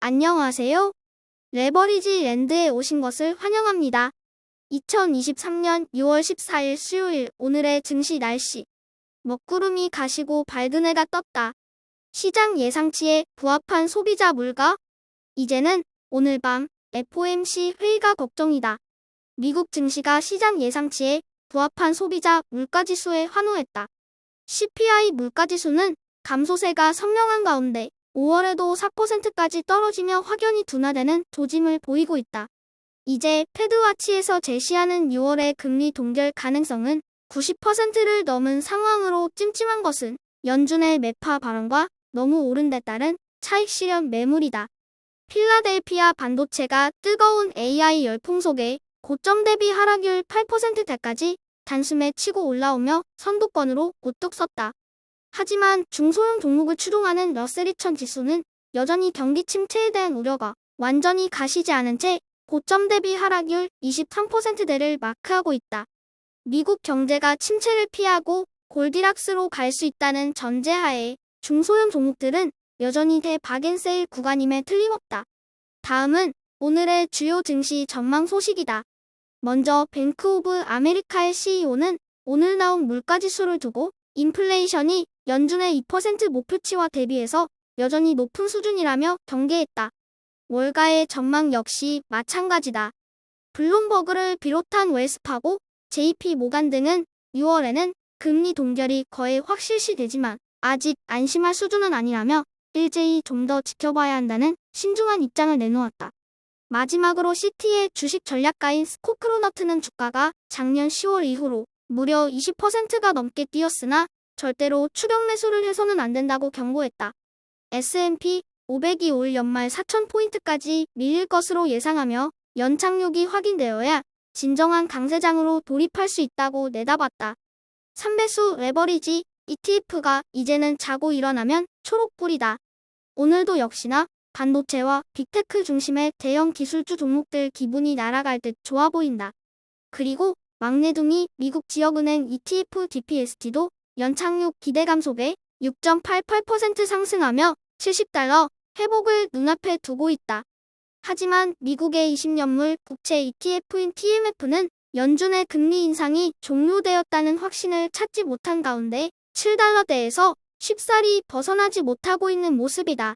안녕하세요. 레버리지 랜드에 오신 것을 환영합니다. 2023년 6월 14일 수요일 오늘의 증시 날씨. 먹구름이 가시고 밝은 해가 떴다. 시장 예상치에 부합한 소비자 물가? 이제는 오늘 밤 FOMC 회의가 걱정이다. 미국 증시가 시장 예상치에 부합한 소비자 물가지수에 환호했다. CPI 물가지수는 감소세가 선명한 가운데 5월에도 4%까지 떨어지며 확연히 둔화되는 조짐을 보이고 있다. 이제 패드와치에서 제시하는 6월의 금리 동결 가능성은 90%를 넘은 상황으로 찜찜한 것은 연준의 매파 발언과 너무 오른 데 따른 차익 실현 매물이다. 필라델피아 반도체가 뜨거운 AI 열풍 속에 고점 대비 하락률 8%대까지 단숨에 치고 올라오며 선두권으로 우뚝 섰다. 하지만 중소형 종목을 추종하는 러셀 2000 지수는 여전히 경기 침체에 대한 우려가 완전히 가시지 않은 채 고점 대비 하락률 23%대를 마크하고 있다. 미국 경제가 침체를 피하고 골디락스로 갈 수 있다는 전제하에 중소형 종목들은 여전히 대바겐세일 구간임에 틀림없다. 다음은 오늘의 주요 증시 전망 소식이다. 먼저 뱅크 오브 아메리카의 CEO는 오늘 나온 물가지수를 두고 인플레이션이 연준의 2% 목표치와 대비해서 여전히 높은 수준이라며 경계했다. 월가의 전망 역시 마찬가지다. 블룸버그를 비롯한 웰스파고, JP 모간 등은 6월에는 금리 동결이 거의 확실시되지만 아직 안심할 수준은 아니라며 일제히 좀 더 지켜봐야 한다는 신중한 입장을 내놓았다. 마지막으로 시티의 주식 전략가인 스코크로너트는 주가가 작년 10월 이후로 무려 20%가 넘게 뛰었으나 절대로 추격 매수를 해서는 안 된다고 경고했다. S&P 500이 올 연말 4,000포인트까지 밀릴 것으로 예상하며 연착륙이 확인되어야 진정한 강세장으로 돌입할 수 있다고 내다봤다. 3배수 레버리지 ETF가 이제는 자고 일어나면 초록불이다. 오늘도 역시나 반도체와 빅테크 중심의 대형 기술주 종목들 기분이 날아갈 듯 좋아 보인다. 그리고 막내둥이 미국 지역은행 ETF DPST도 연착륙 기대감 속에 6.88% 상승하며 70달러 회복을 눈앞에 두고 있다. 하지만 미국의 20년물 국채 ETF인 TMF는 연준의 금리 인상이 종료되었다는 확신을 찾지 못한 가운데 7달러대에서 쉽사리 벗어나지 못하고 있는 모습이다.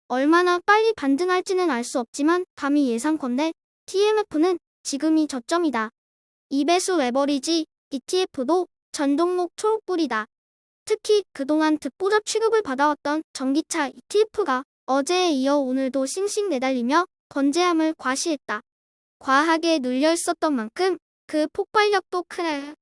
얼마나 빨리 반등할지는 알 수 없지만 감히 예상컨대 TMF는 지금이 저점이다. 2배수 레버리지 ETF도 전 종목 초록불이다. 특히 그동안 득보잡 취급을 받아왔던 전기차 ETF가 어제에 이어 오늘도 싱싱 내달리며 건재함을 과시했다. 과하게 눌려 있었던 만큼 그 폭발력도 크네.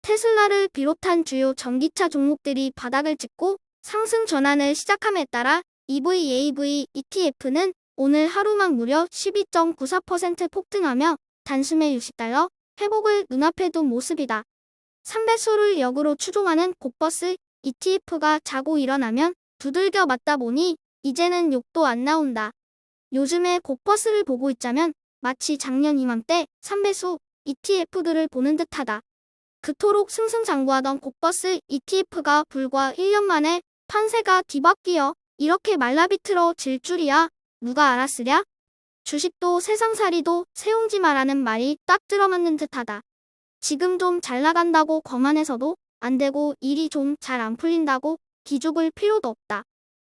테슬라를 비롯한 주요 전기차 종목들이 바닥을 찍고 상승 전환을 시작함에 따라 EV/AV ETF는 오늘 하루만 무려 12.94% 폭등하며 단숨에 60달러 회복을 눈앞에 둔 모습이다. 3배수를 역으로 추종하는 곡버스 ETF가 자고 일어나면 두들겨 맞다 보니 이제는 욕도 안 나온다. 요즘에 곡버스를 보고 있자면 마치 작년 이맘때 3배수 ETF들을 보는 듯하다. 그토록 승승장구하던 곡버스 ETF가 불과 1년 만에 판세가 뒤바뀌어 이렇게 말라비틀어 질 줄이야. 누가 알았으랴? 주식도 세상살이도 세웅지마라는 말이 딱 들어맞는 듯하다. 지금 좀 잘 나간다고 거만해서도 안 되고 일이 좀 잘 안 풀린다고 기죽을 필요도 없다.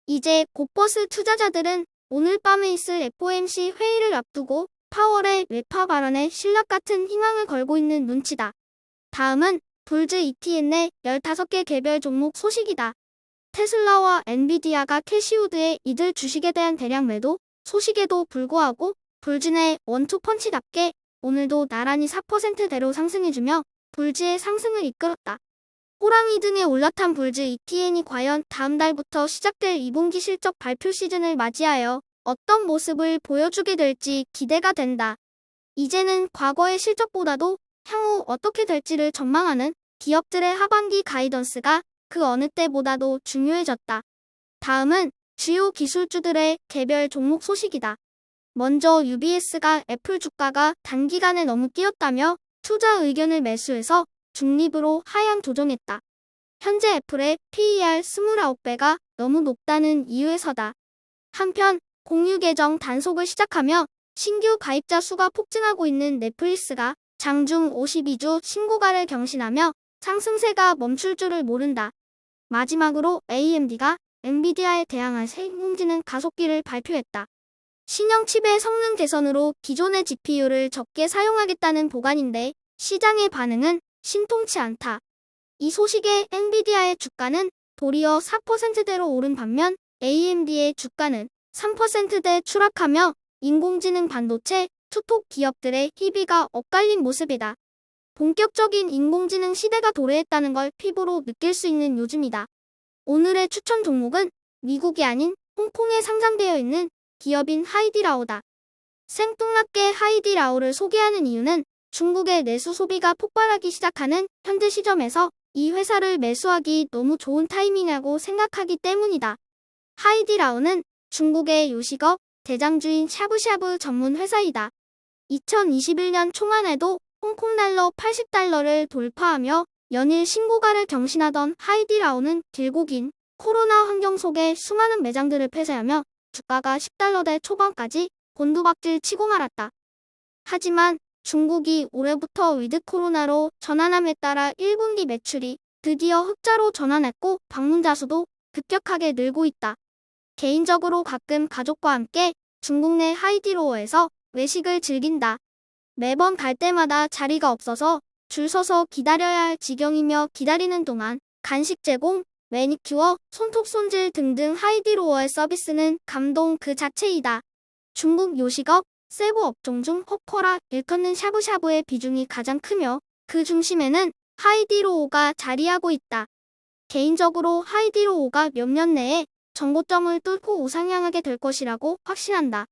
이제 곡버스 투자자들은 오늘 밤에 있을 FOMC 회의를 앞두고 파월의 매파 발언에 신락 같은 희망을 걸고 있는 눈치다. 다음은 불즈 ETN의 15개 개별 종목 소식이다. 테슬라와 엔비디아가 캐시우드의 이들 주식에 대한 대량 매도 소식에도 불구하고 불즈의 원투펀치답게 오늘도 나란히 4%대로 상승해주며 불즈의 상승을 이끌었다. 호랑이 등에 올라탄 불즈 ETN이 과연 다음 달부터 시작될 2분기 실적 발표 시즌을 맞이하여 어떤 모습을 보여주게 될지 기대가 된다. 이제는 과거의 실적보다도 향후 어떻게 될지를 전망하는 기업들의 하반기 가이던스가 그 어느 때보다도 중요해졌다. 다음은 주요 기술주들의 개별 종목 소식이다. 먼저 UBS가 애플 주가가 단기간에 너무 뛰었다며 투자 의견을 매수해서 중립으로 하향 조정했다. 현재 애플의 PER 29배가 너무 높다는 이유에서다. 한편 공유 계정 단속을 시작하며 신규 가입자 수가 폭증하고 있는 넷플릭스가 장중 52주 신고가를 경신하며 상승세가 멈출 줄을 모른다. 마지막으로 AMD가 엔비디아에 대항할 새 인공지능 가속기를 발표했다. 신형 칩의 성능 개선으로 기존의 GPU를 적게 사용하겠다는 보관인데 시장의 반응은 신통치 않다. 이 소식에 엔비디아의 주가는 도리어 4%대로 오른 반면 AMD의 주가는 3%대 추락하며 인공지능 반도체, 투톱 기업들의 희비가 엇갈린 모습이다. 본격적인 인공지능 시대가 도래했다는 걸 피부로 느낄 수 있는 요즘이다. 오늘의 추천 종목은 미국이 아닌 홍콩에 상장되어 있는 기업인 하이디라오다. 생뚱맞게 하이디라오를 소개하는 이유는 중국의 내수 소비가 폭발하기 시작하는 현재 시점에서 이 회사를 매수하기 너무 좋은 타이밍이라고 생각하기 때문이다. 하이디라오는 중국의 요식업 대장주인 샤브샤브 전문 회사이다. 2021년 초반에도 홍콩 달러 80달러를 돌파하며 연일 신고가를 경신하던 하이디라오는 길고 긴 코로나 환경 속에 수많은 매장들을 폐쇄하며 주가가 10달러대 초반까지 곤두박질 치고 말았다. 하지만 중국이 올해부터 위드 코로나로 전환함에 따라 1분기 매출이 드디어 흑자로 전환했고 방문자 수도 급격하게 늘고 있다. 개인적으로 가끔 가족과 함께 중국 내 하이디로어에서 외식을 즐긴다. 매번 갈 때마다 자리가 없어서 줄 서서 기다려야 할 지경이며 기다리는 동안 간식 제공, 매니큐어, 손톱 손질 등등 하이디로어의 서비스는 감동 그 자체이다. 중국 요식업, 세부 업종 중 호커라 일컫는 샤브샤브의 비중이 가장 크며 그 중심에는 하이디로오가 자리하고 있다. 개인적으로 하이디로오가 몇 년 내에 정고점을 뚫고 우상향하게 될 것이라고 확신한다.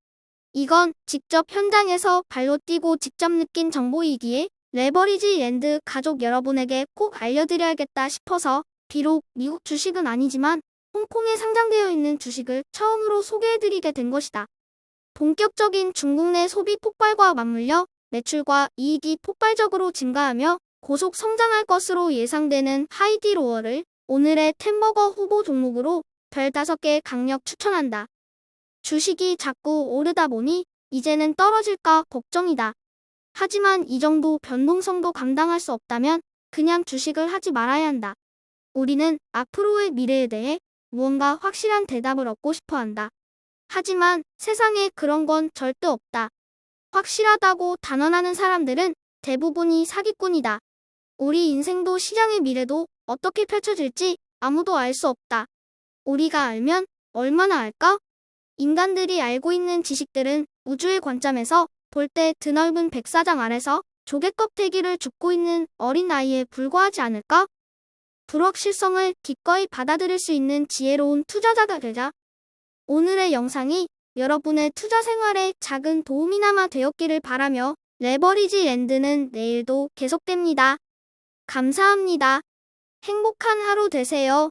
이건 직접 현장에서 발로 뛰고 직접 느낀 정보이기에 레버리지 랜드 가족 여러분에게 꼭 알려드려야겠다 싶어서 비록 미국 주식은 아니지만 홍콩에 상장되어 있는 주식을 처음으로 소개해드리게 된 것이다. 본격적인 중국 내 소비 폭발과 맞물려 매출과 이익이 폭발적으로 증가하며 고속 성장할 것으로 예상되는 하이디로어를 오늘의 템버거 후보 종목으로 별 5개 강력 추천한다. 주식이 자꾸 오르다 보니 이제는 떨어질까 걱정이다. 하지만 이 정도 변동성도 감당할 수 없다면 그냥 주식을 하지 말아야 한다. 우리는 앞으로의 미래에 대해 무언가 확실한 대답을 얻고 싶어 한다. 하지만 세상에 그런 건 절대 없다. 확실하다고 단언하는 사람들은 대부분이 사기꾼이다. 우리 인생도 시장의 미래도 어떻게 펼쳐질지 아무도 알 수 없다. 우리가 알면 얼마나 알까? 인간들이 알고 있는 지식들은 우주의 관점에서 볼 때 드넓은 백사장 아래서 조개 껍데기를 줍고 있는 어린 아이에 불과하지 않을까? 불확실성을 기꺼이 받아들일 수 있는 지혜로운 투자자가 되자. 오늘의 영상이 여러분의 투자 생활에 작은 도움이나마 되었기를 바라며 레버리지 랜드는 내일도 계속됩니다. 감사합니다. 행복한 하루 되세요.